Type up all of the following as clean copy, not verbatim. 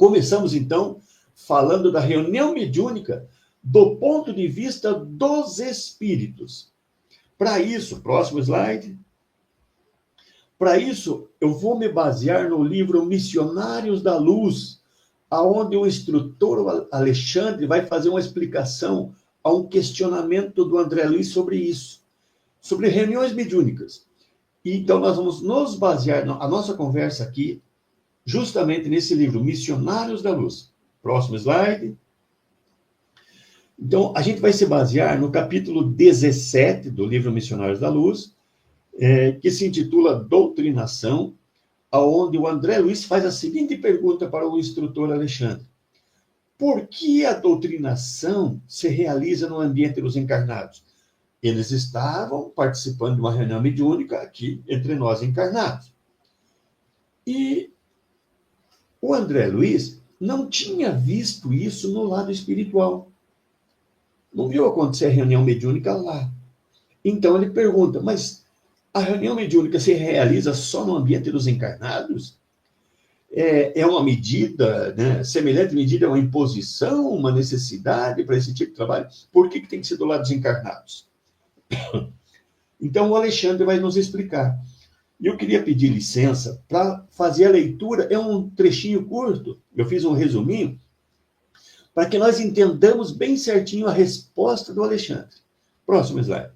Começamos, então, falando da reunião mediúnica do ponto de vista dos espíritos. Para isso, próximo slide. Para isso, eu vou me basear no livro Missionários da Luz, aonde o instrutor Alexandre vai fazer uma explicação a um questionamento do André Luiz sobre isso, sobre reuniões mediúnicas. Então, nós vamos nos basear, a nossa conversa aqui, justamente nesse livro, Missionários da Luz. Próximo slide. Então, a gente vai se basear no capítulo 17 do livro Missionários da Luz, que se intitula Doutrinação, onde o André Luiz faz a seguinte pergunta para o instrutor Alexandre: por que a doutrinação se realiza no ambiente dos encarnados? Eles estavam participando de uma reunião mediúnica aqui entre nós encarnados. E o André Luiz não tinha visto isso no lado espiritual. Não viu acontecer a reunião mediúnica lá. Então ele pergunta, mas a reunião mediúnica se realiza só no ambiente dos encarnados? É uma medida, né? Semelhante medida é uma imposição, uma necessidade para esse tipo de trabalho? Por que tem que ser do lado dos encarnados? Então o Alexandre vai nos explicar. E eu queria pedir licença para fazer a leitura, é um trechinho curto, eu fiz um resuminho, para que nós entendamos bem certinho a resposta do Alexandre. Próximo slide.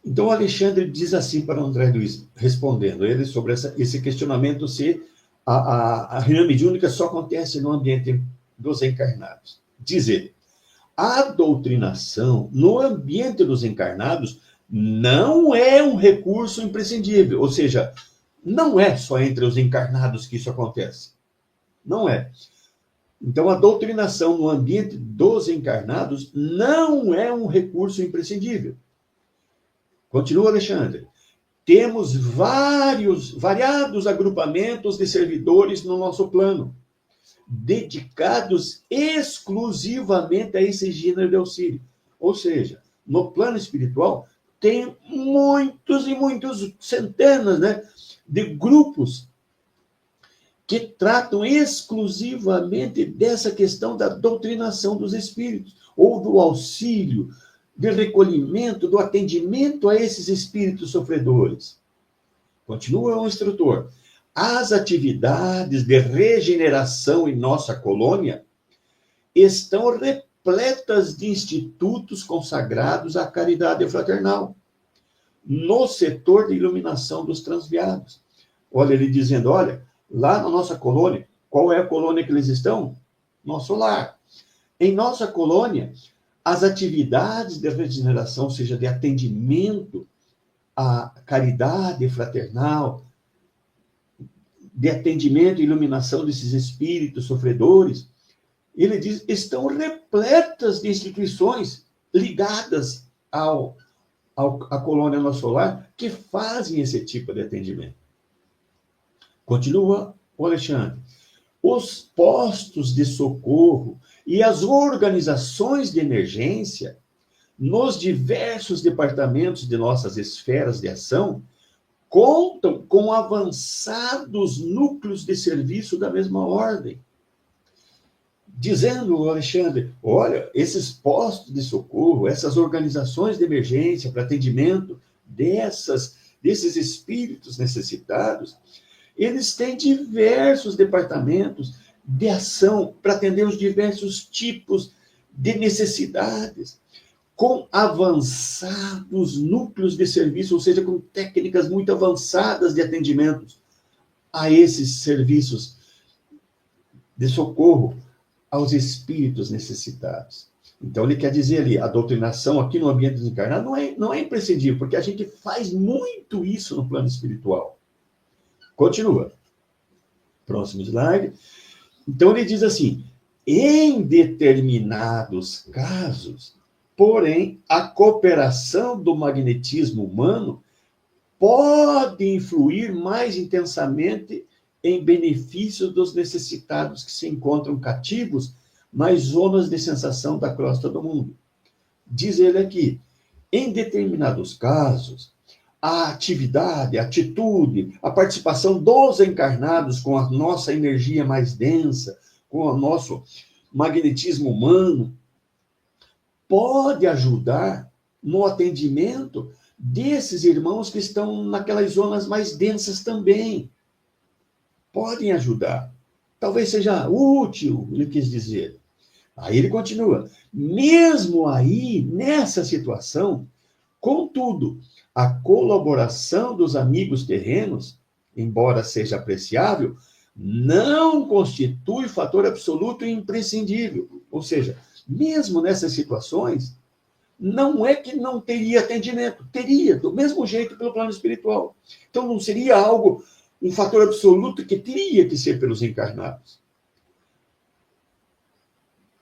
Então, o Alexandre diz assim para o André Luiz, respondendo ele sobre esse questionamento se a reunião mediúnica só acontece no ambiente dos encarnados. Diz ele, a doutrinação no ambiente dos encarnados não é um recurso imprescindível, ou seja, não é só entre os encarnados que isso acontece. Não é. Então, a doutrinação no ambiente dos encarnados não é um recurso imprescindível. Continua Alexandre. Temos variados agrupamentos de servidores no nosso plano, dedicados exclusivamente a esse gênero de auxílio. Ou seja, no plano espiritual, tem muitos e muitos, centenas, né, de grupos que tratam exclusivamente dessa questão da doutrinação dos espíritos, ou do auxílio, de recolhimento, do atendimento a esses espíritos sofredores. Continua o instrutor. As atividades de regeneração em nossa colônia estão repletas de institutos consagrados à caridade fraternal, no setor de iluminação dos transviados. Olha, ele dizendo, olha, lá na nossa colônia, qual é a colônia que eles estão? Nosso lar. Em nossa colônia, as atividades de regeneração, ou seja, de atendimento à caridade fraternal, de atendimento e iluminação desses espíritos sofredores, ele diz, estão repletas de instituições ligadas à colônia nosso lar que fazem esse tipo de atendimento. Continua o Alexandre. Os postos de socorro e as organizações de emergência nos diversos departamentos de nossas esferas de ação contam com avançados núcleos de serviço da mesma ordem. Dizendo o Alexandre, olha, esses postos de socorro, essas organizações de emergência para atendimento desses espíritos necessitados, eles têm diversos departamentos de ação para atender os diversos tipos de necessidades, com avançados núcleos de serviço, ou seja, com técnicas muito avançadas de atendimento a esses serviços de socorro aos espíritos necessitados. Então, ele quer dizer ali, a doutrinação aqui no ambiente desencarnado não é imprescindível, porque a gente faz muito isso no plano espiritual. Continua. Próximo slide. Então, ele diz assim, em determinados casos, porém, a cooperação do magnetismo humano pode influir mais intensamente em benefício dos necessitados que se encontram cativos nas zonas de sensação da crosta do mundo. Diz ele aqui, em determinados casos, a atividade, a atitude, a participação dos encarnados com a nossa energia mais densa, com o nosso magnetismo humano, pode ajudar no atendimento desses irmãos que estão naquelas zonas mais densas também. Podem ajudar. Talvez seja útil, ele quis dizer. Aí ele continua. Mesmo aí, nessa situação, contudo, a colaboração dos amigos terrenos, embora seja apreciável, não constitui fator absoluto e imprescindível. Ou seja, mesmo nessas situações, não é que não teria atendimento. Teria, do mesmo jeito, pelo plano espiritual. Então, não seria algo, um fator absoluto que teria que ser pelos encarnados.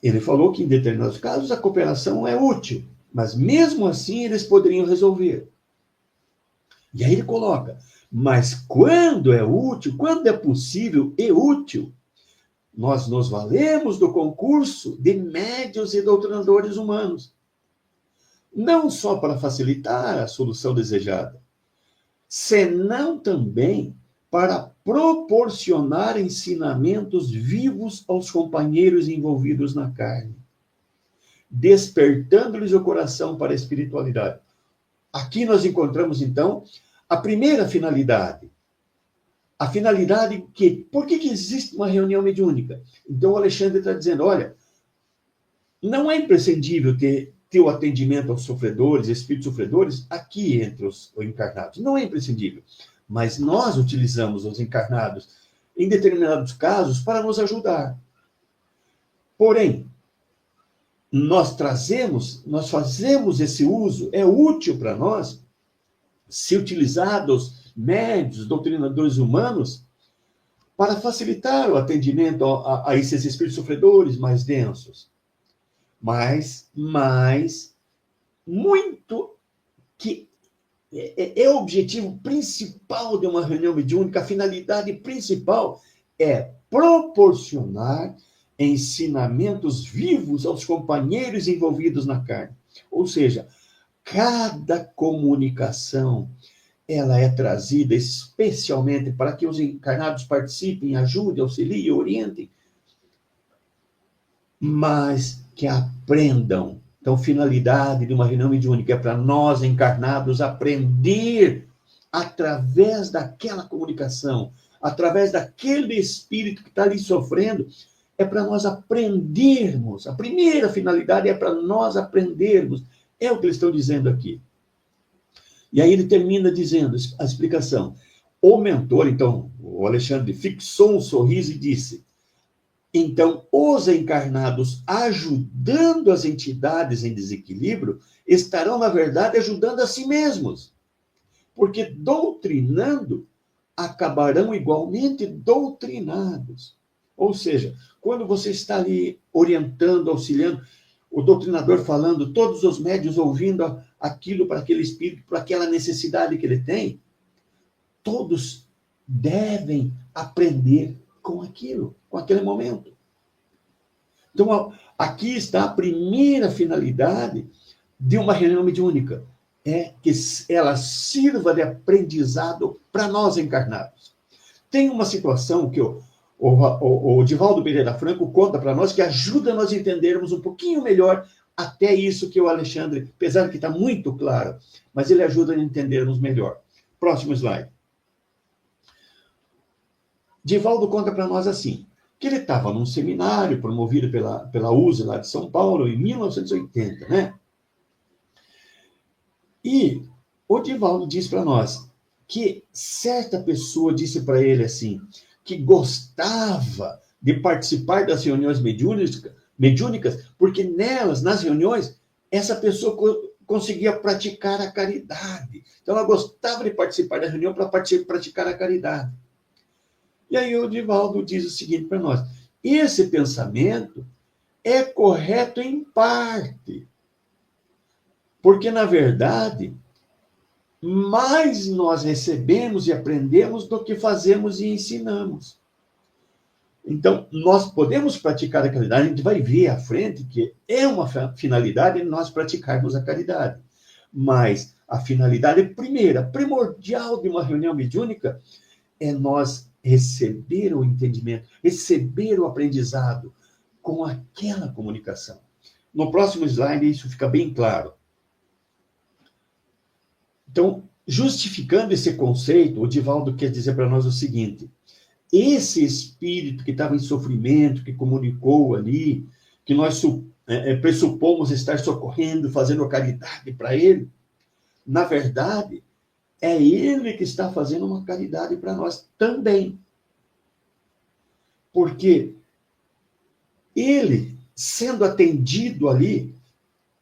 Ele falou que, em determinados casos, a cooperação é útil, mas mesmo assim eles poderiam resolver. E aí ele coloca, mas quando é útil, quando é possível e útil, nós nos valemos do concurso de médiuns e doutrinadores humanos. Não só para facilitar a solução desejada, senão também para proporcionar ensinamentos vivos aos companheiros envolvidos na carne, despertando-lhes o coração para a espiritualidade. Aqui nós encontramos, então, a primeira finalidade. A finalidade que... Por que existe uma reunião mediúnica? Então, o Alexandre está dizendo, olha, não é imprescindível ter o atendimento aos sofredores, espíritos sofredores, aqui entre os encarnados. Não é imprescindível. Mas nós utilizamos os encarnados, em determinados casos, para nos ajudar. Porém, nós fazemos esse uso, é útil para nós, se utilizados médios, doutrinadores humanos, para facilitar o atendimento a esses espíritos sofredores mais densos. Mas muito que é o objetivo principal de uma reunião mediúnica, a finalidade principal é proporcionar ensinamentos vivos aos companheiros envolvidos na carne. Ou seja, cada comunicação, ela é trazida especialmente para que os encarnados participem, ajudem, auxiliem, orientem, mas que aprendam. Então, finalidade de uma reunião mediúnica é para nós encarnados aprender através daquela comunicação, através daquele espírito que está ali sofrendo, é para nós aprendermos. A primeira finalidade é para nós aprendermos. É o que eles estão dizendo aqui. E aí ele termina dizendo a explicação. O mentor, então, o Alexandre, fixou um sorriso e disse: então, os encarnados ajudando as entidades em desequilíbrio estarão, na verdade, ajudando a si mesmos. Porque doutrinando, acabarão igualmente doutrinados. Ou seja, quando você está ali orientando, auxiliando, o doutrinador falando, todos os médios ouvindo aquilo para aquele espírito, para aquela necessidade que ele tem, todos devem aprender com aquilo, com aquele momento. Então, aqui está a primeira finalidade de uma reunião mediúnica, é que ela sirva de aprendizado para nós encarnados. Tem uma situação que o Divaldo Pereira Franco conta para nós que ajuda nós a entendermos um pouquinho melhor até isso que o Alexandre, apesar que está muito claro, mas ele ajuda a entendermos melhor. Próximo slide. Divaldo conta para nós assim, que ele estava num seminário promovido pela USE lá de São Paulo em 1980, né? E o Divaldo diz para nós que certa pessoa disse para ele assim, que gostava de participar das reuniões mediúnicas, porque nelas, nas reuniões, essa pessoa conseguia praticar a caridade. Então, ela gostava de participar da reunião para praticar a caridade. E aí o Divaldo diz o seguinte para nós, esse pensamento é correto em parte, porque, na verdade, mais nós recebemos e aprendemos do que fazemos e ensinamos. Então, nós podemos praticar a caridade, a gente vai ver à frente que é uma finalidade nós praticarmos a caridade. Mas a finalidade primeira, primordial de uma reunião mediúnica é nós receber o entendimento, receber o aprendizado com aquela comunicação. No próximo slide isso fica bem claro. Então, justificando esse conceito, o Divaldo quer dizer para nós o seguinte: esse espírito que estava em sofrimento, que comunicou ali, que nós pressupomos estar socorrendo, fazendo caridade para ele, na verdade, é ele que está fazendo uma caridade para nós também. Porque ele, sendo atendido ali,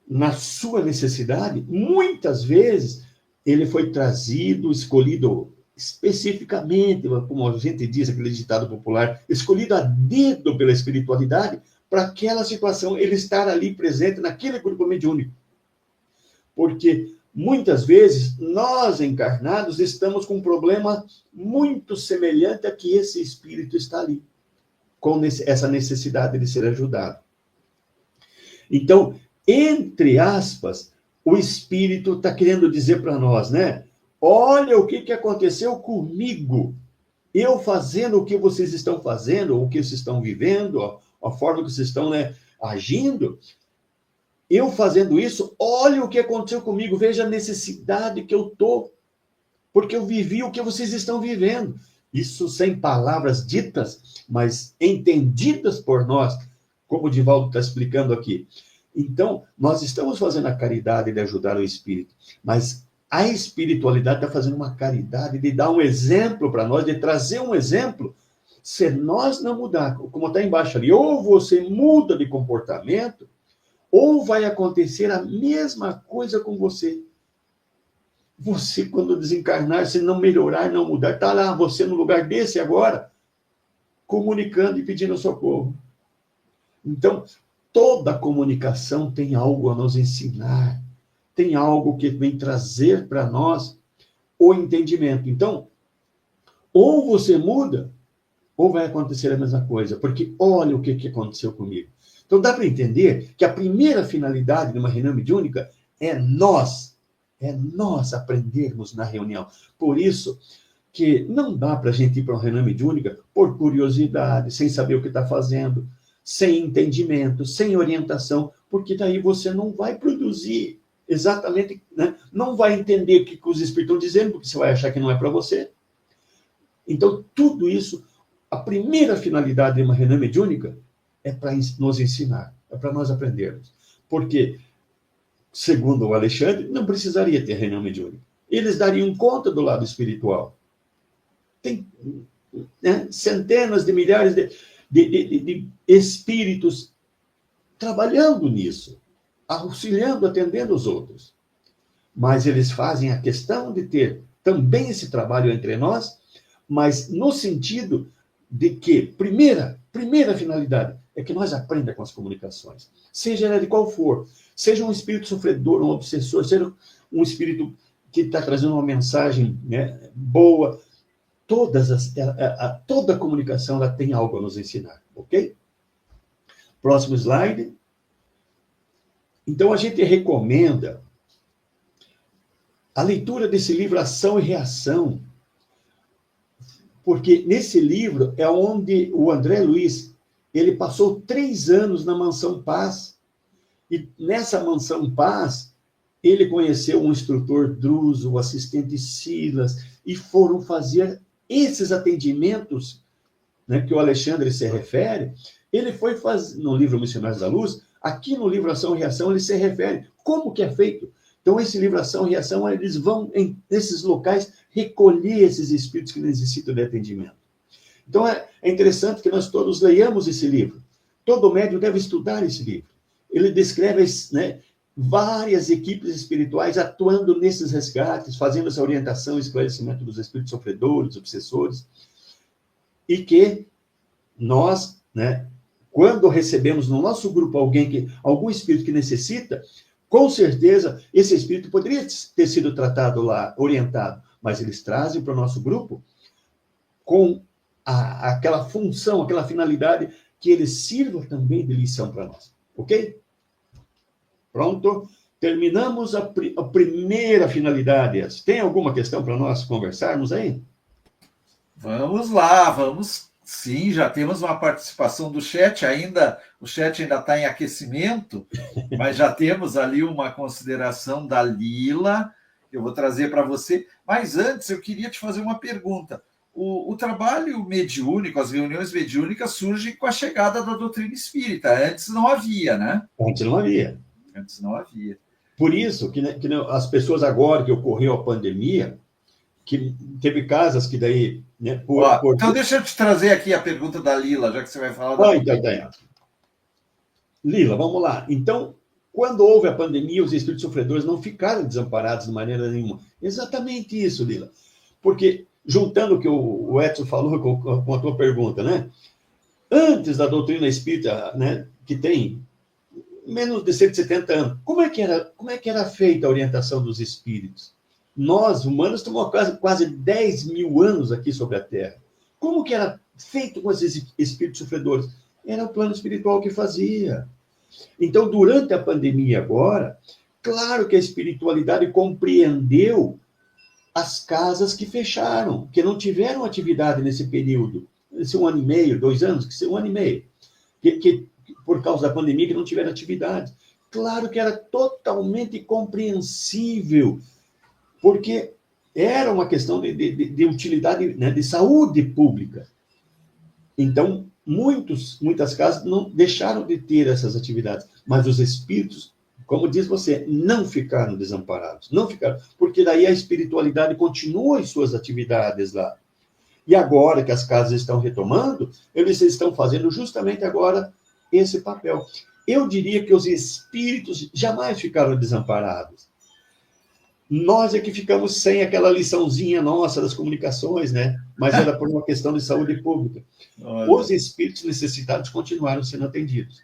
na sua necessidade, muitas vezes ele foi trazido, escolhido especificamente, como a gente diz, aquele ditado popular, escolhido a dedo pela espiritualidade, para aquela situação, ele estar ali presente naquele grupo mediúnico. Porque muitas vezes nós encarnados estamos com um problema muito semelhante a que esse espírito está ali, com essa necessidade de ser ajudado. Então, entre aspas, o espírito está querendo dizer para nós, né? Olha o que aconteceu comigo. Eu fazendo o que vocês estão fazendo, o que vocês estão vivendo, a forma que vocês estão, né, agindo. Eu fazendo isso, olha o que aconteceu comigo. Veja a necessidade que eu estou. Porque eu vivi o que vocês estão vivendo. Isso sem palavras ditas, mas entendidas por nós, como o Divaldo está explicando aqui. Então, nós estamos fazendo a caridade de ajudar o espírito, mas a espiritualidade está fazendo uma caridade de dar um exemplo para nós, de trazer um exemplo. Se nós não mudar, como está embaixo ali, ou você muda de comportamento, ou vai acontecer a mesma coisa com você. Você, quando desencarnar, se não melhorar, não mudar, está lá, você no lugar desse agora, comunicando e pedindo socorro. Então, toda comunicação tem algo a nos ensinar, tem algo que vem trazer para nós o entendimento. Então, ou você muda, ou vai acontecer a mesma coisa, porque olha o que aconteceu comigo. Então, dá para entender que a primeira finalidade de uma reunião mediúnica é nós aprendermos na reunião. Por isso que não dá para a gente ir para uma reunião mediúnica por curiosidade, sem saber o que está fazendo, sem entendimento, sem orientação, porque daí você não vai produzir exatamente, né? Não vai entender o que os espíritos estão dizendo, porque você vai achar que não é para você. Então, tudo isso, a primeira finalidade de uma reunião mediúnica é para nos ensinar, é para nós aprendermos. Porque, segundo o Alexandre, não precisaria ter reunião mediúnica. Eles dariam conta do lado espiritual. Tem, né, centenas de milhares de espíritos trabalhando nisso, auxiliando, atendendo os outros. Mas eles fazem a questão de ter também esse trabalho entre nós, mas no sentido de que, primeira finalidade, é que nós aprendamos com as comunicações, seja ela de qual for, seja um espírito sofredor, um obsessor, seja um espírito que está trazendo uma mensagem, né, boa, toda comunicação ela tem algo a nos ensinar, ok? Próximo slide. Então, a gente recomenda a leitura desse livro Ação e Reação, porque nesse livro é onde o André Luiz, ele passou 3 anos na Mansão Paz, e nessa Mansão Paz, ele conheceu um instrutor Druso, o assistente Silas, e foram fazer esses atendimentos, né, que o Alexandre se refere. Ele foi fazer, no livro Missionários da Luz, aqui no livro Ação e Reação, ele se refere como que é feito. Então, esse livro Ação e Reação, eles vão, nesses locais, recolher esses espíritos que necessitam de atendimento. Então, é interessante que nós todos leiamos esse livro. Todo médium deve estudar esse livro. Ele descreve, né, várias equipes espirituais atuando nesses resgates, fazendo essa orientação e esclarecimento dos espíritos sofredores, obsessores, e que nós, né, quando recebemos no nosso grupo algum espírito que necessita, com certeza esse espírito poderia ter sido tratado lá, orientado, mas eles trazem para o nosso grupo com aquela função, aquela finalidade, que ele sirva também de lição para nós. Ok? Pronto? terminamos a primeira finalidade. Tem alguma questão para nós conversarmos aí? Vamos lá, vamos. Sim, já temos uma participação do chat ainda. O chat ainda está em aquecimento, mas já temos ali uma consideração da Lila, que eu vou trazer para você. Mas antes, eu queria te fazer uma pergunta. O trabalho mediúnico, as reuniões mediúnicas surgem com a chegada da doutrina espírita. Antes não havia, né? Antes não havia. Antes não havia. Por isso que as pessoas agora que ocorreu a pandemia, que teve casas que daí... Né, Então, deixa eu te trazer aqui a pergunta da Lila, já que você vai falar da pandemia. Lila, vamos lá. Então, quando houve a pandemia, os espíritos sofredores não ficaram desamparados de maneira nenhuma. Exatamente isso, Lila. Porque, juntando o que o Edson falou com a tua pergunta, né? Antes da doutrina espírita, né, que tem menos de 170 anos, como é que era feita a orientação dos espíritos? Nós, humanos, estamos quase 10 mil anos aqui sobre a Terra. Como que era feito com esses espíritos sofredores? Era o plano espiritual que fazia. Então, durante a pandemia agora, claro que a espiritualidade compreendeu as casas que fecharam, que não tiveram atividade nesse período. Esse 1 ano e meio, 2 anos, que 1 ano e meio. Que por causa da pandemia, que não tiveram atividade. Claro que era totalmente compreensível, porque era uma questão de utilidade, né, de saúde pública. Então, muitas casas não deixaram de ter essas atividades, mas os espíritos, como diz você, não ficaram desamparados, não ficaram, porque daí a espiritualidade continua em suas atividades lá. E agora que as casas estão retomando, eles estão fazendo justamente agora esse papel. Eu diria que os espíritos jamais ficaram desamparados. Nós é que ficamos sem aquela liçãozinha nossa das comunicações, né? Mas era por uma questão de saúde pública. Olha. Os espíritos necessitados continuaram sendo atendidos.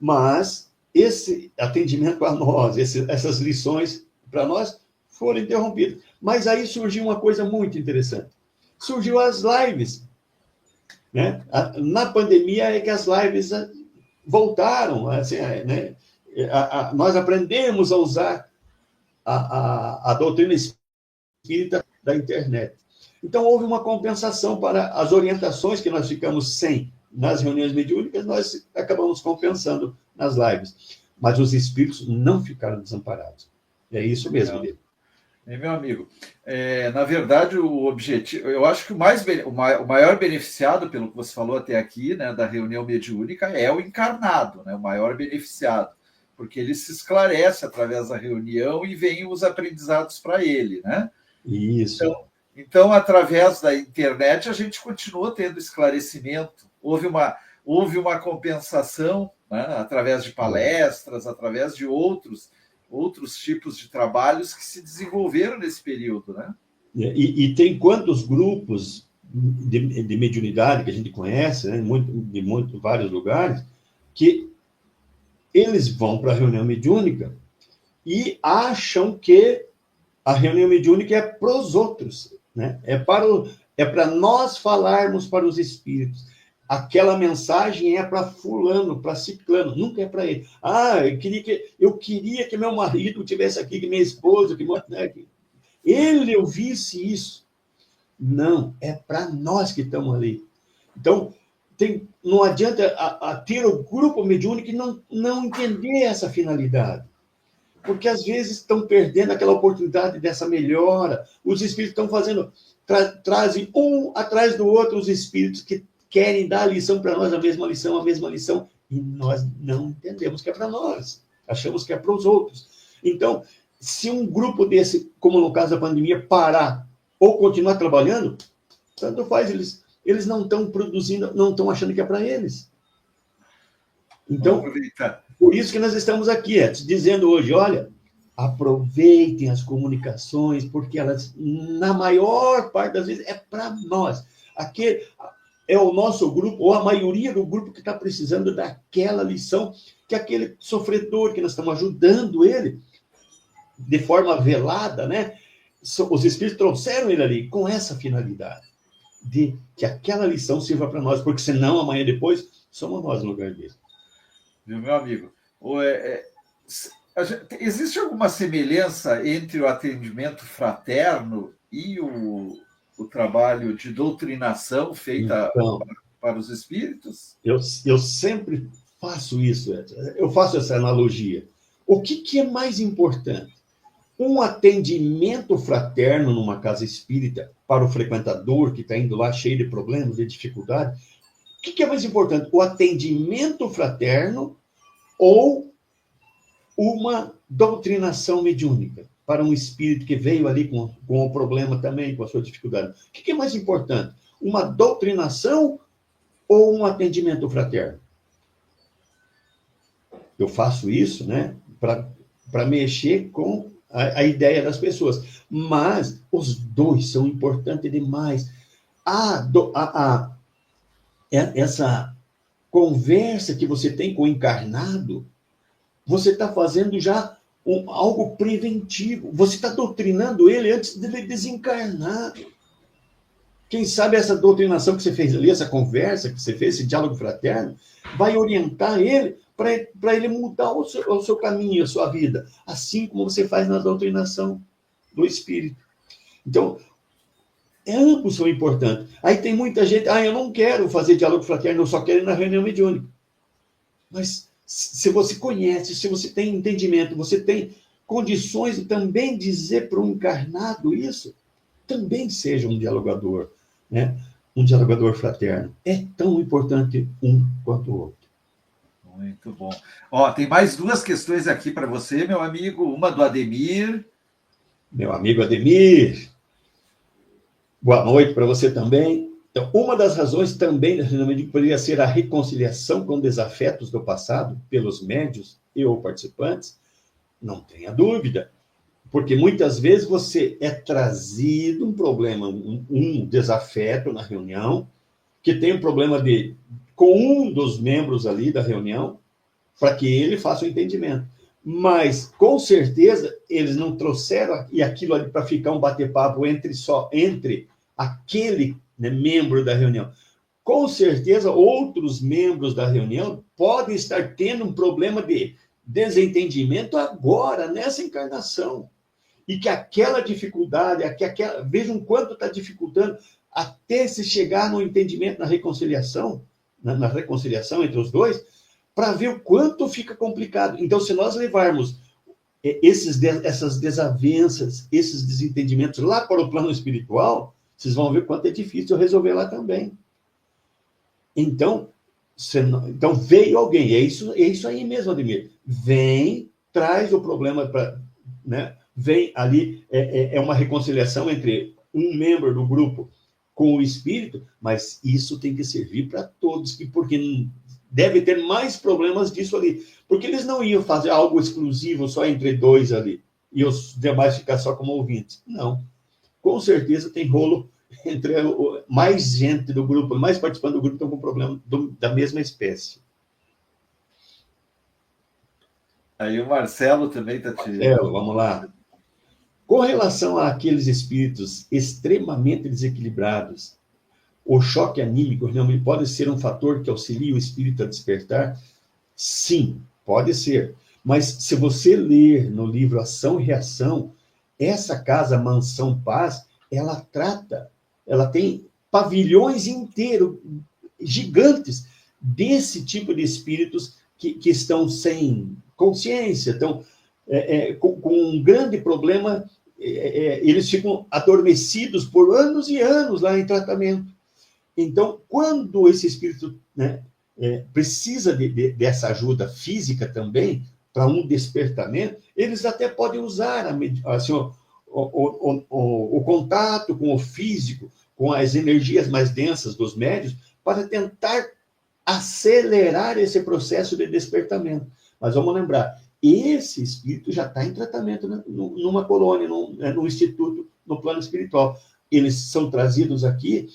Mas esse atendimento a nós, essas lições para nós, foram interrompidas. Mas aí surgiu uma coisa muito interessante. Surgiu as lives. Né? Na pandemia é que as lives voltaram. Assim, né? Nós aprendemos a usar a doutrina espírita da internet. Então, houve uma compensação para as orientações que nós ficamos sem nas reuniões mediúnicas, nós acabamos compensando nas lives. Mas os espíritos não ficaram desamparados. É isso mesmo, Lili. Meu amigo, na verdade, o objetivo, eu acho que o maior beneficiado, pelo que você falou até aqui, né, da reunião mediúnica, é o encarnado, né, o maior beneficiado, porque ele se esclarece através da reunião e vem os aprendizados para ele, né? Isso. Então, através da internet, a gente continua tendo esclarecimento. Houve uma compensação, né, através de palestras, através de outros tipos de trabalhos que se desenvolveram nesse período, né? E tem quantos grupos de mediunidade que a gente conhece, né, de vários lugares, que eles vão para a reunião mediúnica e acham que a reunião mediúnica é para os outros, né? É para nós falarmos para os espíritos. Aquela mensagem é para fulano, para ciclano, nunca é para ele. Eu queria que meu marido tivesse aqui, que minha esposa, que ele ouvisse isso. Não, é para nós que estamos ali. Então, não adianta ter o grupo mediúnico e não entender essa finalidade. Porque, às vezes, estão perdendo aquela oportunidade dessa melhora. Os espíritos estão fazendo... Trazem um atrás do outro os espíritos que querem dar a lição para nós, a mesma lição, e nós não entendemos que é para nós. Achamos que é para os outros. Então, se um grupo desse, como no caso da pandemia, parar ou continuar trabalhando, tanto faz, eles não estão produzindo, não estão achando que é para eles. Então, por isso que nós estamos aqui, dizendo hoje, olha, aproveitem as comunicações, porque elas, na maior parte das vezes, é para nós. Aquele é o nosso grupo, ou a maioria do grupo que está precisando daquela lição, que aquele sofredor que nós estamos ajudando ele, de forma velada, né? Os espíritos trouxeram ele ali com essa finalidade, de que aquela lição sirva para nós, porque senão, amanhã depois, somos nós no lugar dele. Viu, meu amigo? existe alguma semelhança entre o atendimento fraterno e o trabalho de doutrinação feita Então, para os espíritos? eu sempre faço isso, Edson. Eu faço essa analogia. O que é mais importante? Um atendimento fraterno numa casa espírita para o frequentador que está indo lá cheio de problemas, de dificuldade. O que é mais importante? O atendimento fraterno ou uma doutrinação mediúnica para um espírito que veio ali com o problema também, com a sua dificuldade? O que é mais importante? Uma doutrinação ou um atendimento fraterno? Eu faço isso, né, para mexer com a ideia das pessoas. Mas os dois são importantes demais. Essa conversa que você tem com o encarnado, você está fazendo já algo preventivo. Você está doutrinando ele antes de ele desencarnar. Quem sabe essa doutrinação que você fez ali, essa conversa que você fez, esse diálogo fraterno, vai orientar ele para ele mudar o seu caminho, a sua vida, assim como você faz na doutrinação do Espírito. Então, ambos são importantes. Aí tem muita gente, eu não quero fazer diálogo fraterno, eu só quero ir na reunião mediúnica. Mas se você conhece, se você tem entendimento, você tem condições de também dizer para um encarnado isso, também seja um dialogador, né? Um dialogador fraterno. É tão importante um quanto o outro. Muito bom. Ó, tem mais duas questões aqui para você, meu amigo. Uma do Ademir. Meu amigo Ademir, boa noite para você também. Então, uma das razões também da reunião poderia ser a reconciliação com desafetos do passado pelos médios e ou participantes. Não tenha dúvida. Porque muitas vezes você é trazido um problema, um desafeto na reunião, que tem um problema com um dos membros ali da reunião, para que ele faça o entendimento. Mas, com certeza, eles não trouxeram aquilo ali para ficar um bate-papo entre aquele, né, membro da reunião. Com certeza, outros membros da reunião podem estar tendo um problema de desentendimento agora, nessa encarnação. E que aquela dificuldade, vejam quanto está dificultando até se chegar no entendimento, na reconciliação entre os dois, para ver o quanto fica complicado. Então, se nós levarmos essas desavenças, esses desentendimentos lá para o plano espiritual, vocês vão ver quanto é difícil resolver lá também. Então veio alguém, é isso aí mesmo, Ademir. Vem, traz o problema para... Né? Vem ali, é uma reconciliação entre um membro do grupo com o espírito, mas isso tem que servir para todos, porque deve ter mais problemas disso ali, porque eles não iam fazer algo exclusivo só entre dois ali, e os demais ficar só como ouvintes. Não. Com certeza tem rolo entre mais gente do grupo, mais participantes do grupo estão com problema da mesma espécie. Aí o Marcelo também está te... Marcelo, vamos lá. Com relação àqueles espíritos extremamente desequilibrados, o choque anímico realmente pode ser um fator que auxilia o espírito a despertar? Sim, pode ser. Mas se você ler no livro Ação e Reação, essa casa Mansão Paz, ela tem pavilhões inteiros, gigantes, desse tipo de espíritos que estão sem consciência, estão com um grande problema, eles ficam adormecidos por anos e anos lá em tratamento. Então, quando esse espírito, né, precisa dessa ajuda física também, para um despertamento, eles até podem usar assim, o contato com o físico, com as energias mais densas dos médios, para tentar acelerar esse processo de despertamento. Mas vamos lembrar, esse espírito já está em tratamento, né, numa colônia, num instituto, no plano espiritual. Eles são trazidos aqui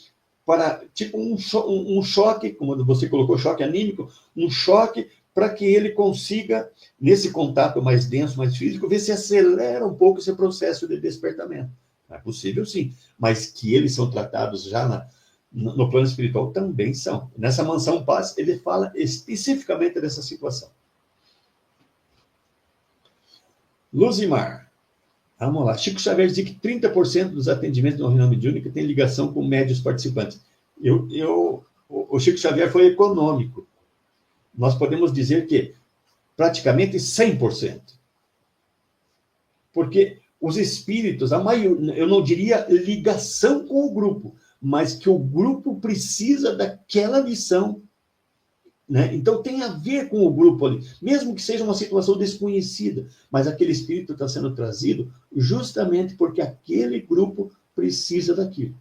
para, tipo, um choque, como você colocou, choque anímico, um choque para que ele consiga, nesse contato mais denso, mais físico, ver se acelera um pouco esse processo de despertamento. É possível, sim, mas que eles são tratados já no plano espiritual também são. Nessa Mansão Paz, ele fala especificamente dessa situação. Luzimar. Vamos lá. Chico Xavier dizia que 30% dos atendimentos na reunião mediúnica tem ligação com médios participantes. O Chico Xavier foi econômico. Nós podemos dizer que praticamente 100%. Porque os espíritos, eu não diria ligação com o grupo, mas que o grupo precisa daquela lição, né? Então tem a ver com o grupo ali, mesmo que seja uma situação desconhecida, mas aquele espírito está sendo trazido justamente porque aquele grupo precisa daquilo.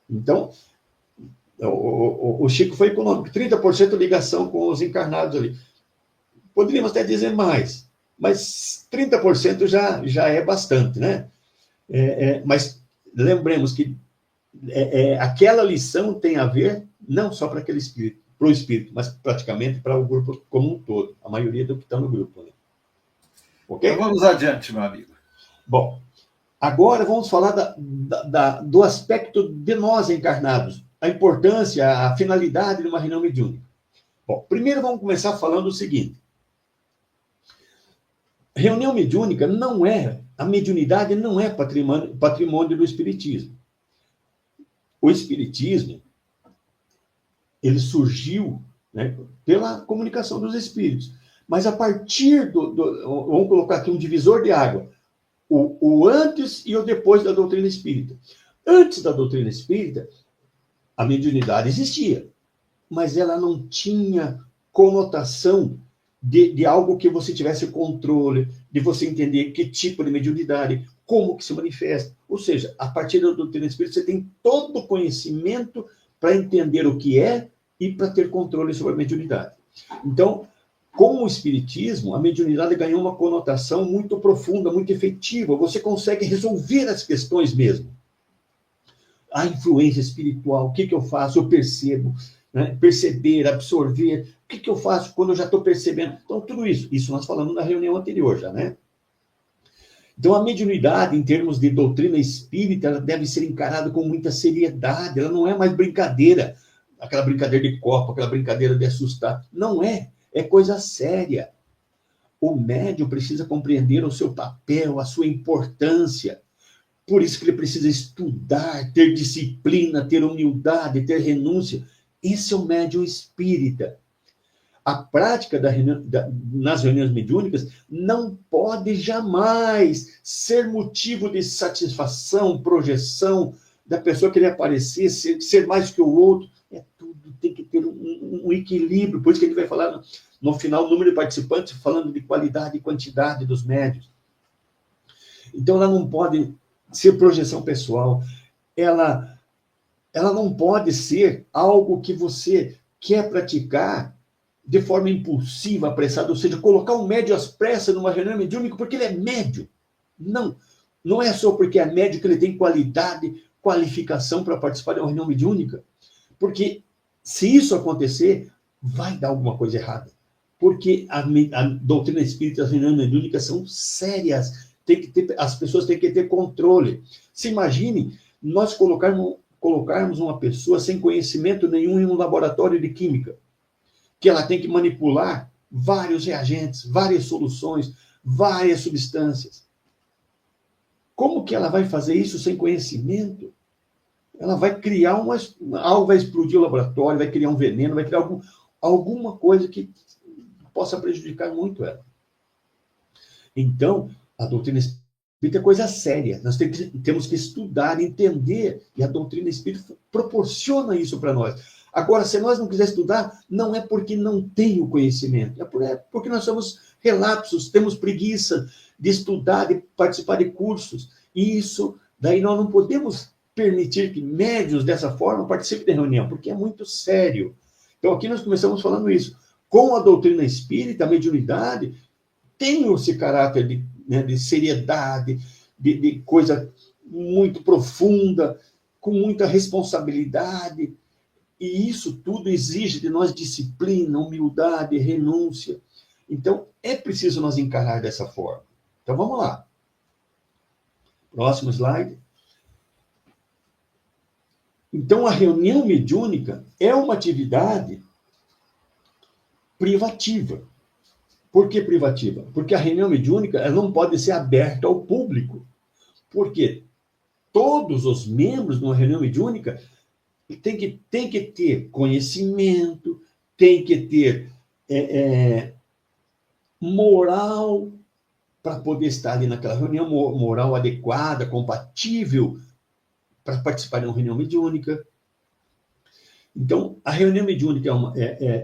Então, o Chico foi econômico, 30% ligação com os encarnados ali. Poderíamos até dizer mais, mas 30% já é bastante, né? Mas lembremos que aquela lição tem a ver não só para aquele espírito, para o espírito, mas praticamente para o grupo como um todo, a maioria do que está no grupo. Né? Ok? Então vamos adiante, meu amigo. Bom, agora vamos falar do aspecto de nós encarnados, a importância, a finalidade de uma reunião mediúnica. Bom, primeiro vamos começar falando o seguinte. Reunião mediúnica a mediunidade não é patrimônio do espiritismo. O espiritismo, ele surgiu, né, pela comunicação dos espíritos. Mas a partir vamos colocar aqui um divisor de água, o antes e o depois da doutrina espírita. Antes da doutrina espírita, a mediunidade existia, mas ela não tinha conotação de algo que você tivesse controle, de você entender que tipo de mediunidade, como que se manifesta. Ou seja, a partir da doutrina espírita, você tem todo o conhecimento para entender o que é e para ter controle sobre a mediunidade. Então, com o espiritismo, a mediunidade ganhou uma conotação muito profunda, muito efetiva. Você consegue resolver as questões mesmo. A influência espiritual, o que eu faço? Eu percebo, né? Perceber, absorver. O que eu faço quando eu já estou percebendo? Então, tudo isso nós falamos na reunião anterior já, né? Então, a mediunidade, em termos de doutrina espírita, ela deve ser encarada com muita seriedade. Ela não é mais brincadeira, aquela brincadeira de copo, aquela brincadeira de assustar. Não é. É coisa séria. O médium precisa compreender o seu papel, a sua importância. Por isso que ele precisa estudar, ter disciplina, ter humildade, ter renúncia. Esse é o médium espírita. A prática nas reuniões mediúnicas não pode jamais ser motivo de satisfação, projeção, da pessoa querer aparecer, ser mais que o outro. Tudo tem que ter um equilíbrio. Por isso que a gente vai falar no final, o número de participantes, falando de qualidade e quantidade dos médiuns. Então, ela não pode ser projeção pessoal. Ela não pode ser algo que você quer praticar de forma impulsiva, apressada, ou seja, colocar um médium às pressas numa reunião mediúnica porque ele é médium. Não é só porque é médium que ele tem qualidade, qualificação para participar de uma reunião mediúnica. Porque se isso acontecer, vai dar alguma coisa errada. Porque a doutrina espírita e as reuniões mediúnicas são sérias. As pessoas têm que ter controle. Se imagine nós colocarmos uma pessoa sem conhecimento nenhum em um laboratório de química, que ela tem que manipular vários reagentes, várias soluções, várias substâncias. Como que ela vai fazer isso sem conhecimento? Ela vai criar algo, vai explodir o laboratório, vai criar um veneno, vai criar alguma coisa que possa prejudicar muito ela. Então, a doutrina espírita é coisa séria. Nós temos que estudar, entender, e a doutrina espírita proporciona isso para nós. Agora, se nós não quisermos estudar, não é porque não tem o conhecimento, é porque nós somos relapsos, temos preguiça de estudar, de participar de cursos. E isso, daí nós não podemos permitir que médiuns dessa forma participem da reunião, porque é muito sério. Então, aqui nós começamos falando isso. Com a doutrina espírita, a mediunidade tem esse caráter de seriedade, de coisa muito profunda, com muita responsabilidade. E isso tudo exige de nós disciplina, humildade, renúncia. Então, é preciso nós encarar dessa forma. Então, vamos lá. Próximo slide. Então, a reunião mediúnica é uma atividade privativa. Por que privativa? Porque a reunião mediúnica ela não pode ser aberta ao público. Porque todos os membros de uma reunião mediúnica têm que ter conhecimento, têm que ter moral para poder estar ali naquela reunião, moral adequada, compatível para participar de uma reunião mediúnica. Então, a reunião mediúnica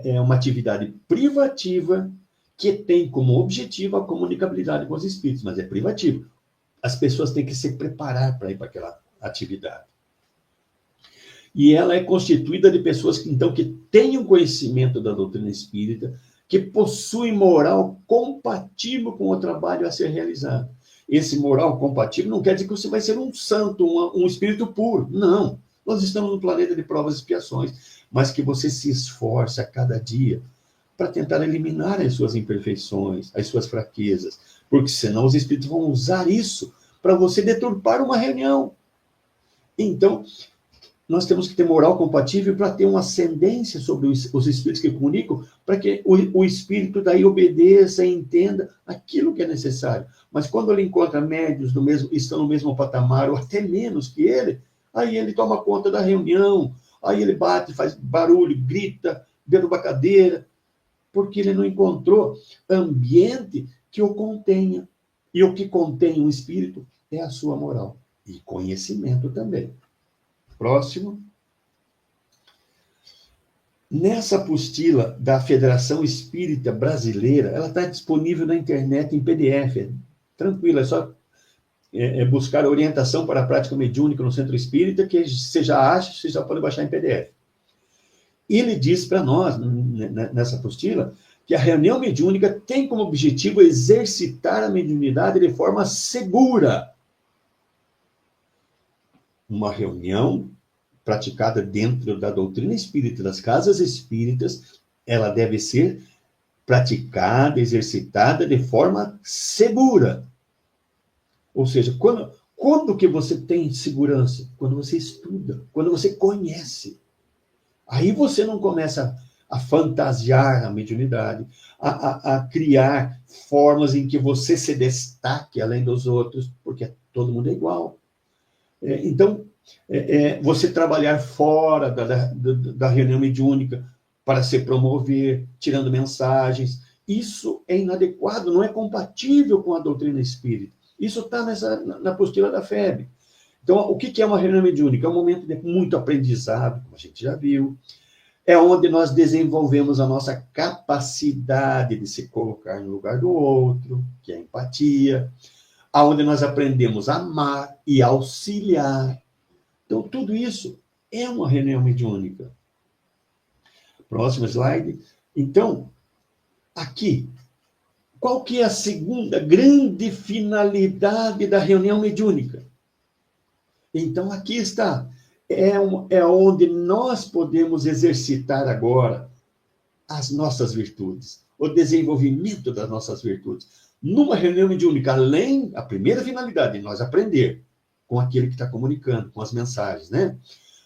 é uma atividade privativa que tem como objetivo a comunicabilidade com os espíritos, mas é privativo. As pessoas têm que se preparar para ir para aquela atividade. E ela é constituída de pessoas que tenham conhecimento da doutrina espírita, que possuem moral compatível com o trabalho a ser realizado. Esse moral compatível não quer dizer que você vai ser um santo, um espírito puro. Não. Nós estamos no planeta de provas e expiações, mas que você se esforce a cada dia para tentar eliminar as suas imperfeições, as suas fraquezas, porque senão os espíritos vão usar isso para você deturpar uma reunião. Então, nós temos que ter moral compatível para ter uma ascendência sobre os espíritos que comunicam, para que o espírito daí obedeça e entenda aquilo que é necessário. Mas quando ele encontra médios estão no mesmo patamar, ou até menos que ele, aí ele toma conta da reunião, aí ele bate, faz barulho, grita, derruba a cadeira, porque ele não encontrou ambiente que o contenha. E o que contém o espírito é a sua moral. E conhecimento também. Próximo. Nessa apostila da Federação Espírita Brasileira, ela está disponível na internet em PDF. Tranquilo, é só buscar orientação para a prática mediúnica no Centro Espírita, que você já acha, você já pode baixar em PDF. Ele diz para nós, nessa apostila, que a reunião mediúnica tem como objetivo exercitar a mediunidade de forma segura. Uma reunião praticada dentro da doutrina espírita, das casas espíritas, ela deve ser praticada, exercitada de forma segura. Ou seja, quando que você tem segurança? Quando você estuda, quando você conhece. Aí você não começa a fantasiar a mediunidade, a criar formas em que você se destaque além dos outros, porque todo mundo é igual. Então, você trabalhar fora da reunião mediúnica para se promover, tirando mensagens, isso é inadequado, não é compatível com a doutrina espírita. Isso está na apostila da FEB. Então, o que é uma reunião mediúnica? É um momento de muito aprendizado, como a gente já viu. É onde nós desenvolvemos a nossa capacidade de se colocar no lugar do outro, que é a empatia. Onde nós aprendemos a amar e auxiliar. Então, tudo isso é uma reunião mediúnica. Próximo slide. Então, aqui, qual que é a segunda grande finalidade da reunião mediúnica? Então, aqui está. É onde nós podemos exercitar agora as nossas virtudes, o desenvolvimento das nossas virtudes. Numa reunião mediúnica, além, a primeira finalidade, nós aprender com aquele que está comunicando, com as mensagens, né?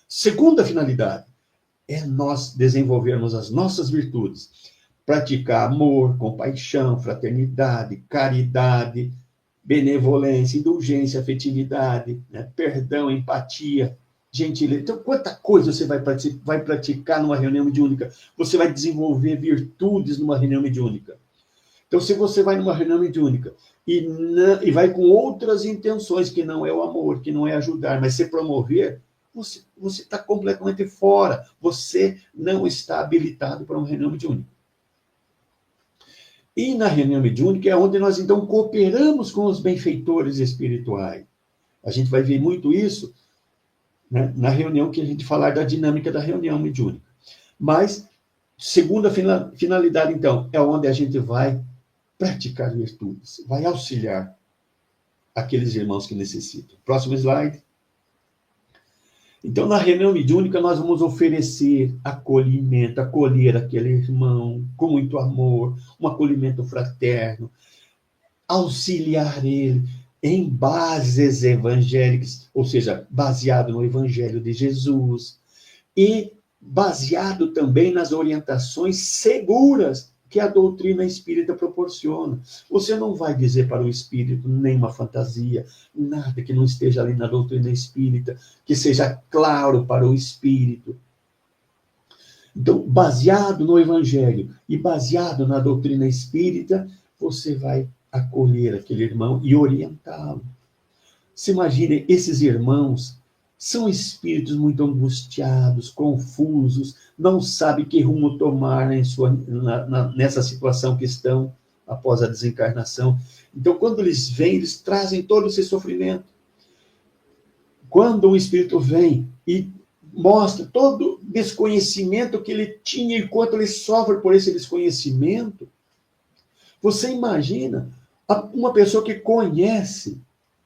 Segunda finalidade, é nós desenvolvermos as nossas virtudes, praticar amor, compaixão, fraternidade, caridade, benevolência, indulgência, afetividade, né? Perdão, empatia, gentileza. Então, quanta coisa você vai praticar numa reunião mediúnica? Você vai desenvolver virtudes numa reunião mediúnica. Então, se você vai numa reunião mediúnica e vai com outras intenções, que não é o amor, que não é ajudar, mas se promover, você está completamente fora. Você não está habilitado para uma reunião mediúnica. E na reunião mediúnica é onde nós, então, cooperamos com os benfeitores espirituais. A gente vai ver muito isso, né, na reunião que a gente falar da dinâmica da reunião mediúnica. Mas, segunda finalidade, então, é onde a gente vai praticar virtudes, vai auxiliar aqueles irmãos que necessitam. Próximo slide. Então, na reunião mediúnica, nós vamos oferecer acolhimento, acolher aquele irmão com muito amor, um acolhimento fraterno, auxiliar ele em bases evangélicas, ou seja, baseado no Evangelho de Jesus, e baseado também nas orientações seguras que a doutrina espírita proporciona. Você não vai dizer para o espírito nenhuma fantasia, nada que não esteja ali na doutrina espírita, que seja claro para o espírito. Então, baseado no Evangelho e baseado na doutrina espírita, você vai acolher aquele irmão e orientá-lo. Se imagine, esses irmãos são espíritos muito angustiados, confusos, não sabem que rumo tomar nessa situação que estão após a desencarnação. Então, quando eles vêm, eles trazem todo esse sofrimento. Quando um espírito vem e mostra todo o desconhecimento que ele tinha e quanto ele sofre por esse desconhecimento, você imagina uma pessoa que conhece,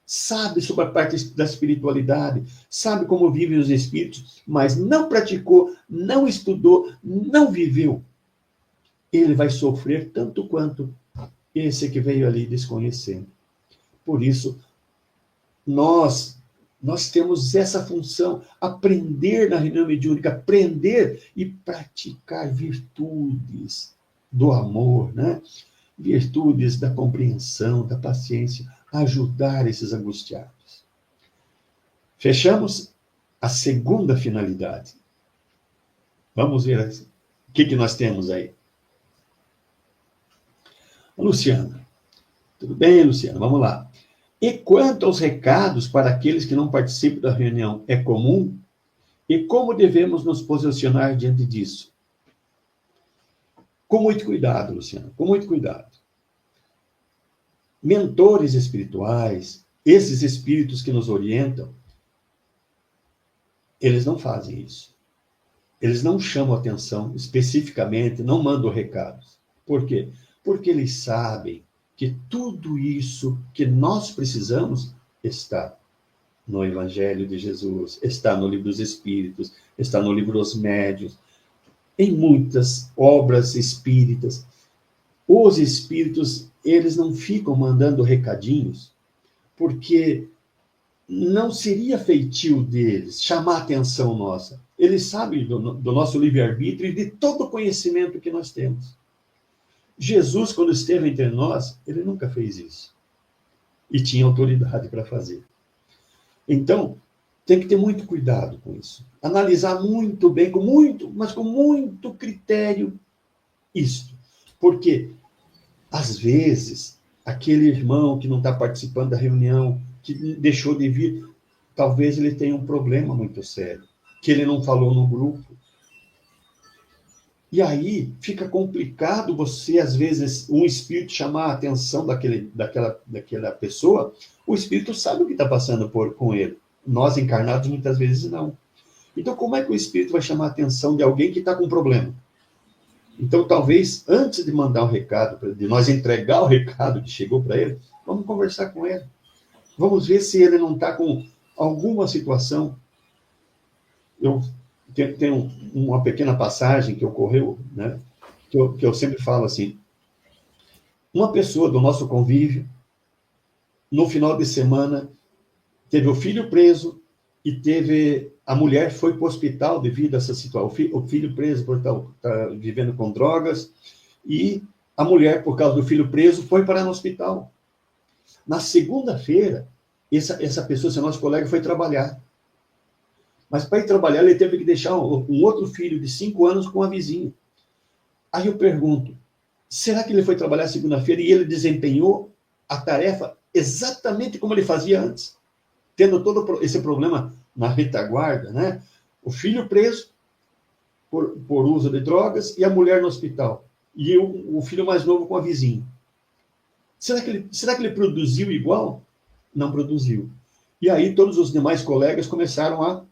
sabe sobre a parte da espiritualidade, sabe como vivem os espíritos, mas não praticou, não estudou, não viveu. Ele vai sofrer tanto quanto esse que veio ali desconhecendo. Por isso, nós temos essa função, aprender na reunião mediúnica, aprender e praticar virtudes do amor, né? Virtudes da compreensão, da paciência, ajudar esses angustiados. Fechamos a segunda finalidade. Vamos ver o que nós temos aí. Luciana. Tudo bem, Luciana? Vamos lá. E quanto aos recados para aqueles que não participam da reunião, é comum? E como devemos nos posicionar diante disso? Com muito cuidado, Luciana, com muito cuidado. Mentores espirituais, esses espíritos que nos orientam, eles não fazem isso. Eles não chamam atenção especificamente, não mandam recados. Por quê? Porque eles sabem que tudo isso que nós precisamos está no Evangelho de Jesus, está no Livro dos Espíritos, está no Livro dos Médiuns, em muitas obras espíritas. Os espíritos, eles não ficam mandando recadinhos, porque não seria feitio deles chamar a atenção nossa. Eles sabem do nosso livre-arbítrio e de todo o conhecimento que nós temos. Jesus, quando esteve entre nós, ele nunca fez isso. E tinha autoridade para fazer. Então, tem que ter muito cuidado com isso. Analisar muito bem, mas com muito critério, isto. Porque, às vezes, aquele irmão que não está participando da reunião, que deixou de vir, talvez ele tenha um problema muito sério, que ele não falou no grupo. E aí fica complicado você, às vezes, um espírito chamar a atenção daquela pessoa. O espírito sabe o que está passando com ele. Nós, encarnados, muitas vezes não. Então, como é que o espírito vai chamar a atenção de alguém que está com problema? Então, talvez, antes de mandar o recado, de nós entregar o recado que chegou para ele, vamos conversar com ele. Vamos ver se ele não está com alguma situação. Tem uma pequena passagem que ocorreu, né, que eu sempre falo assim. Uma pessoa do nosso convívio, no final de semana, teve o filho preso e a mulher foi para o hospital devido a essa situação. O filho preso por estar vivendo com drogas e a mulher, por causa do filho preso, foi parar no hospital. Na segunda-feira, essa pessoa, esse nosso colega, foi trabalhar. Mas para ir trabalhar, ele teve que deixar um outro filho de 5 anos com a vizinha. Aí eu pergunto, será que ele foi trabalhar segunda-feira e ele desempenhou a tarefa exatamente como ele fazia antes? Tendo todo esse problema na retaguarda, né? O filho preso por uso de drogas e a mulher no hospital. E o filho mais novo com a vizinha. Será que ele produziu igual? Não produziu. E aí todos os demais colegas começaram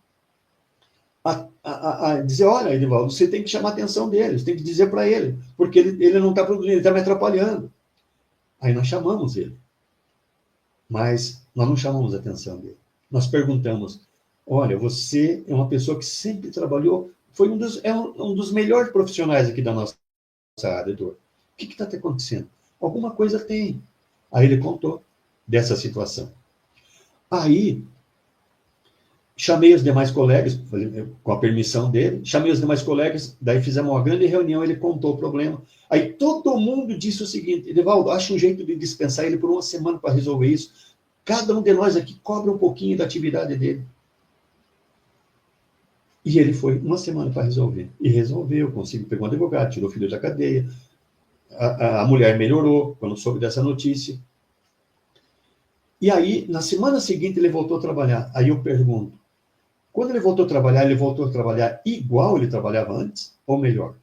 a dizer, olha, Edivaldo, você tem que chamar a atenção dele, você tem que dizer para ele, porque ele não está produzindo, ele está me atrapalhando. Aí nós chamamos ele. Mas nós não chamamos a atenção dele. Nós perguntamos, olha, você é uma pessoa que sempre trabalhou, foi um dos melhores profissionais aqui da nossa área, Heitor. O que está acontecendo? Alguma coisa tem. Aí ele contou dessa situação. Aí, Chamei os demais colegas, com a permissão dele, chamei os demais colegas, daí fizemos uma grande reunião, ele contou o problema. Aí todo mundo disse o seguinte: Edevaldo, acha um jeito de dispensar ele por uma semana para resolver isso. Cada um de nós aqui cobra um pouquinho da atividade dele. E ele foi uma semana para resolver. E resolveu, conseguiu, pegou um advogado, tirou o filho da cadeia. A mulher melhorou quando soube dessa notícia. E aí, na semana seguinte, ele voltou a trabalhar. Aí eu pergunto, quando ele voltou a trabalhar igual ele trabalhava antes, ou melhor?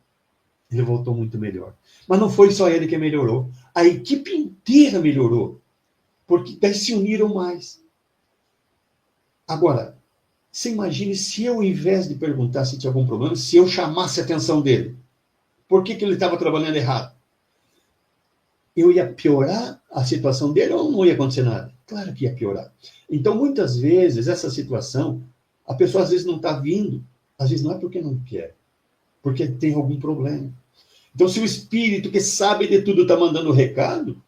Ele voltou muito melhor. Mas não foi só ele que melhorou. A equipe inteira melhorou. Porque daí se uniram mais. Agora, você imagine se eu, ao invés de perguntar se tinha algum problema, se eu chamasse a atenção dele. Por que ele estava trabalhando errado? Eu ia piorar a situação dele ou não ia acontecer nada? Claro que ia piorar. Então, muitas vezes, essa situação, a pessoa às vezes não está vindo, às vezes não é porque não quer, porque tem algum problema. Então, se o espírito que sabe de tudo está mandando o recado,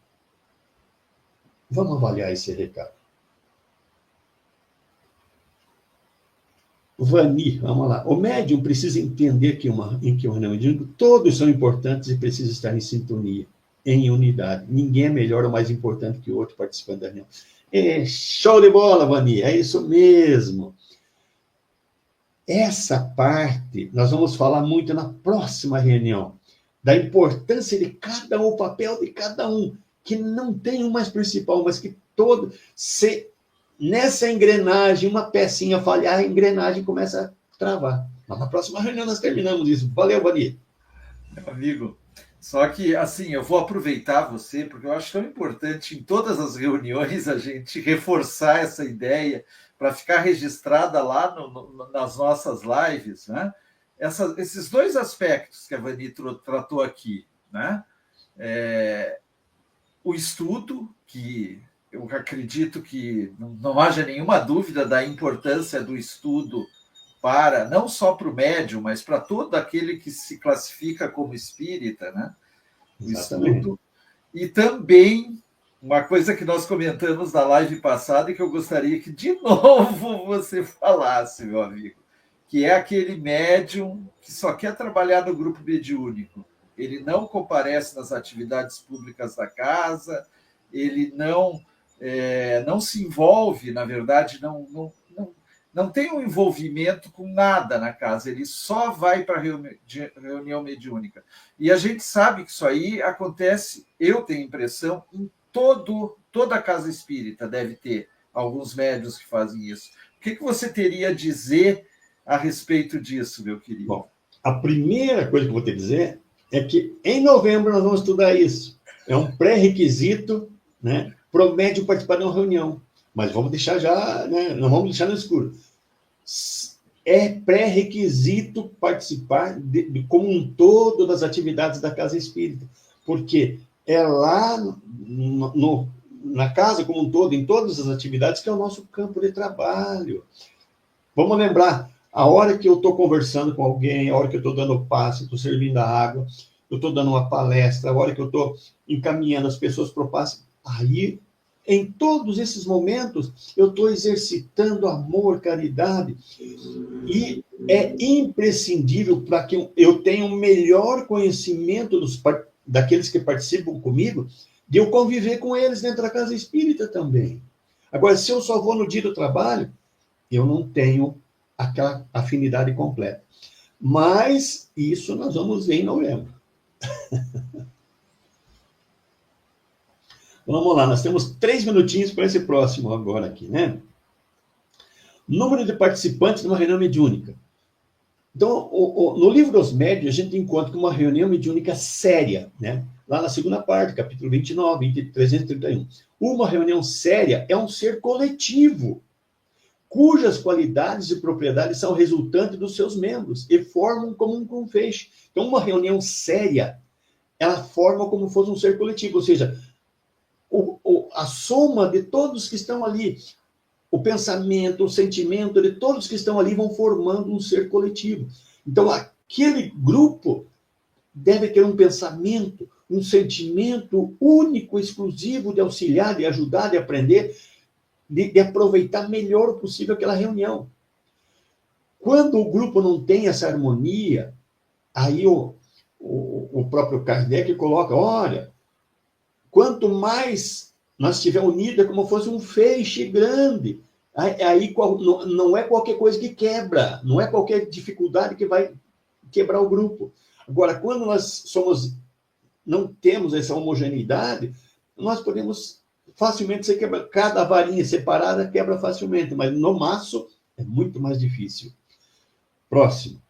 vamos avaliar esse recado. Vani, vamos lá. O médium precisa entender que em que uma reunião mediúnica todos são importantes e precisam estar em sintonia, em unidade. Ninguém é melhor ou mais importante que o outro participante da reunião. Show de bola, Vani, é isso mesmo. Essa parte nós vamos falar muito na próxima reunião, da importância de cada um, o papel de cada um, que não tem um mais principal, mas que todo... Nessa engrenagem, uma pecinha falhar, a engrenagem começa a travar. Mas na próxima reunião nós terminamos isso. Valeu, Vani. Meu amigo, só que, assim, eu vou aproveitar você, porque eu acho tão importante em todas as reuniões a gente reforçar essa ideia para ficar registrada lá nas nossas lives, né? Esses dois aspectos que a Vani tratou aqui, né? O estudo, que eu acredito que não haja nenhuma dúvida da importância do estudo para, não só para o médium, mas para todo aquele que se classifica como espírita, né? O Exatamente. estudo. E também, uma coisa que nós comentamos na live passada e que eu gostaria que de novo você falasse, meu amigo, que é aquele médium que só quer trabalhar no grupo mediúnico. Ele não comparece nas atividades públicas da casa, ele não se envolve, na verdade, não tem um envolvimento com nada na casa, ele só vai para a reunião mediúnica. E a gente sabe que isso aí acontece, eu tenho a impressão, em toda a casa espírita deve ter alguns médiuns que fazem isso. O que você teria a dizer a respeito disso, meu querido? Bom, a primeira coisa que eu vou te dizer é que em novembro nós vamos estudar isso. É um pré-requisito, né, para o médium participar de uma reunião. Mas vamos deixar já, né, não vamos deixar no escuro. É pré-requisito participar como um todo das atividades da casa espírita. Porque é lá na casa como um todo, em todas as atividades, que é o nosso campo de trabalho. Vamos lembrar, a hora que eu estou conversando com alguém, a hora que eu estou dando passe, estou servindo a água, eu estou dando uma palestra, a hora que eu estou encaminhando as pessoas para o passe, aí, em todos esses momentos, eu estou exercitando amor, caridade, e é imprescindível para que eu tenha um melhor conhecimento daqueles que participam comigo, de eu conviver com eles dentro da casa espírita também. Agora, se eu só vou no dia do trabalho, eu não tenho aquela afinidade completa. Mas isso nós vamos ver em novembro. Vamos lá, nós temos 3 minutinhos para esse próximo agora aqui, né? Número de participantes de uma reunião mediúnica. Então, no livro dos médiuns, a gente encontra uma reunião mediúnica séria, né? Lá na segunda parte, capítulo 29, 331. Uma reunião séria é um ser coletivo, cujas qualidades e propriedades são resultantes dos seus membros e formam como um feixe. Então, uma reunião séria, ela forma como se fosse um ser coletivo, ou seja, a soma de todos que estão ali, o pensamento, o sentimento de todos que estão ali vão formando um ser coletivo. Então, aquele grupo deve ter um pensamento, um sentimento único, exclusivo de auxiliar, de ajudar, de aprender, de aproveitar melhor o possível aquela reunião. Quando o grupo não tem essa harmonia, aí o próprio Kardec coloca, olha, quanto mais nós estivermos unidos, é como fosse um feixe grande. Aí não é qualquer coisa que quebra, não é qualquer dificuldade que vai quebrar o grupo. Agora, quando nós não temos essa homogeneidade, nós podemos facilmente ser quebrar. Cada varinha separada quebra facilmente, mas no maço é muito mais difícil. Próximo.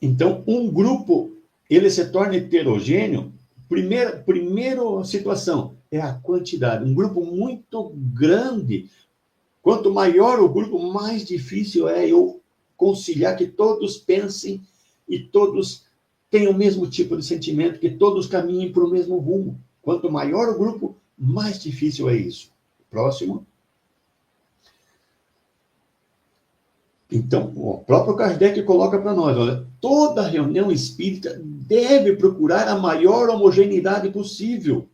Então, um grupo, ele se torna heterogêneo. Primeira situação é a quantidade. Um grupo muito grande, quanto maior o grupo, mais difícil é eu conciliar que todos pensem e todos tenham o mesmo tipo de sentimento, que todos caminhem para o mesmo rumo. Quanto maior o grupo, mais difícil é isso. Próximo. Então, o próprio Kardec coloca para nós, olha, toda reunião espírita deve procurar a maior homogeneidade possível.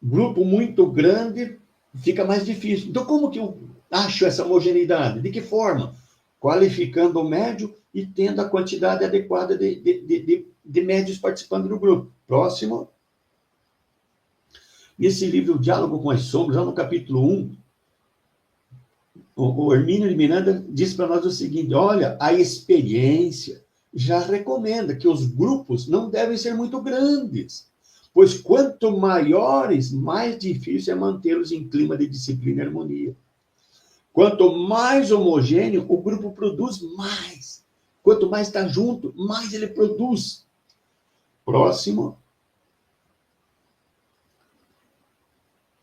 Grupo muito grande fica mais difícil. Então, como que eu acho essa homogeneidade? De que forma? Qualificando o médio e tendo a quantidade adequada de médios participando do grupo. Próximo. Nesse livro, Diálogo com as Sombras, lá no capítulo 1, o Hermínio de Miranda diz para nós o seguinte, olha, a experiência já recomenda que os grupos não devem ser muito grandes, pois quanto maiores, mais difícil é mantê-los em clima de disciplina e harmonia. Quanto mais homogêneo, o grupo produz mais. Quanto mais está junto, mais ele produz. Próximo.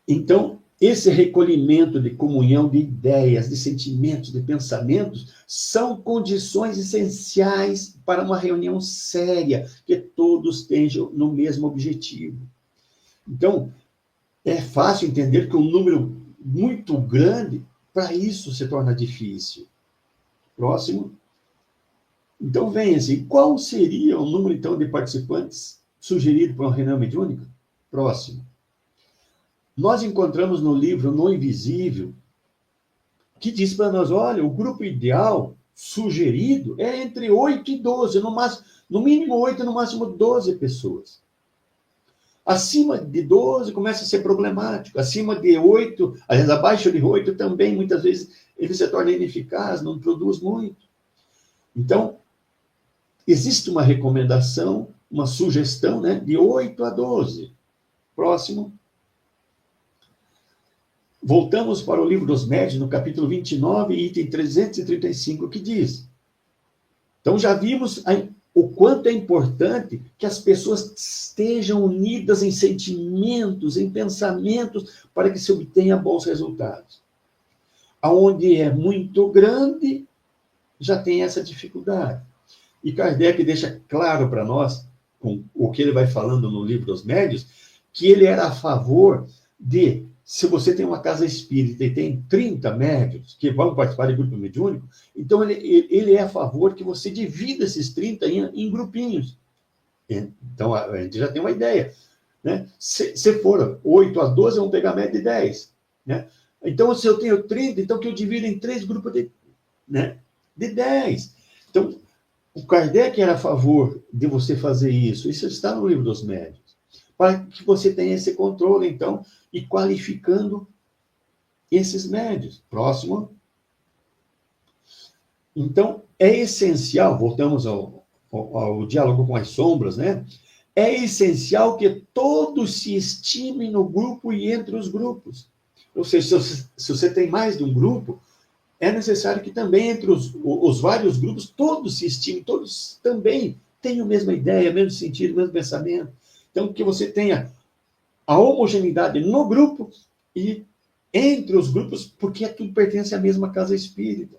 Então, esse recolhimento de comunhão de ideias, de sentimentos, de pensamentos, são condições essenciais para uma reunião séria, que todos tenham no mesmo objetivo. Então, é fácil entender que um número muito grande, para isso se torna difícil. Próximo. Então, vem assim, qual seria o número, então, de participantes sugerido por uma reunião mediúnica? Próximo. Nós encontramos no livro No Invisível, que diz para nós, olha, o grupo ideal sugerido é entre 8 e 12, no mínimo 8, no máximo 12 pessoas. Acima de 12 começa a ser problemático, acima de 8, aliás, abaixo de 8 também, muitas vezes, ele se torna ineficaz, não produz muito. Então, existe uma recomendação, uma sugestão, né, de 8 a 12. Próximo. Voltamos para o Livro dos Médiuns, no capítulo 29, item 335, que diz. Então, já vimos o quanto é importante que as pessoas estejam unidas em sentimentos, em pensamentos, para que se obtenha bons resultados. Aonde é muito grande, já tem essa dificuldade. E Kardec deixa claro para nós, com o que ele vai falando no Livro dos Médiuns, que ele era a favor de... Se você tem uma casa espírita e tem 30 médiuns que vão participar de grupo mediúnico, então ele é a favor que você divida esses 30 em grupinhos. Então, a gente já tem uma ideia. Né? Se for 8 a 12, vamos pegar a média de 10. Né? Então, se eu tenho 30, então que eu divido em 3 grupos de 10. Então, o Kardec era a favor de você fazer isso. Isso está no Livro dos Médiuns. Para que você tenha esse controle, então, e qualificando esses médios. Próximo. Então, é essencial, voltamos ao diálogo com as sombras, né? É essencial que todos se estimem no grupo e entre os grupos. Ou seja, se você tem mais de um grupo, é necessário que também entre os vários grupos, todos se estimem, todos também tenham a mesma ideia, o mesmo sentido, o mesmo pensamento. Então, que você tenha a homogeneidade no grupo e entre os grupos, porque tudo pertence à mesma casa espírita.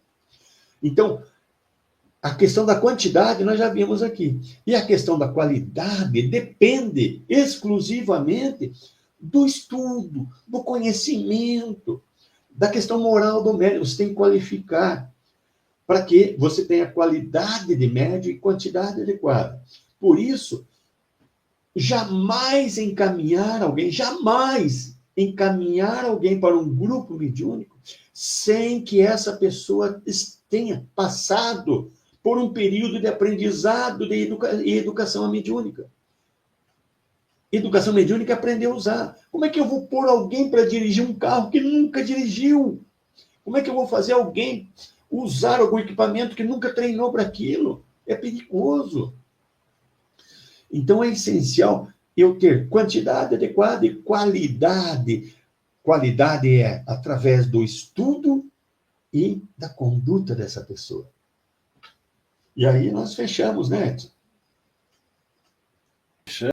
Então, a questão da quantidade nós já vimos aqui. E a questão da qualidade depende exclusivamente do estudo, do conhecimento, da questão moral do médium. Você tem que qualificar para que você tenha qualidade de médium e quantidade adequada. Por isso, jamais encaminhar alguém para um grupo mediúnico sem que essa pessoa tenha passado por um período de aprendizado e educação mediúnica. Educação mediúnica é aprender a usar. Como é que eu vou pôr alguém para dirigir um carro que nunca dirigiu? Como é que eu vou fazer alguém usar algum equipamento que nunca treinou para aquilo? É perigoso. Então, é essencial eu ter quantidade adequada e qualidade. Qualidade é através do estudo e da conduta dessa pessoa. E aí nós fechamos, né, Edson?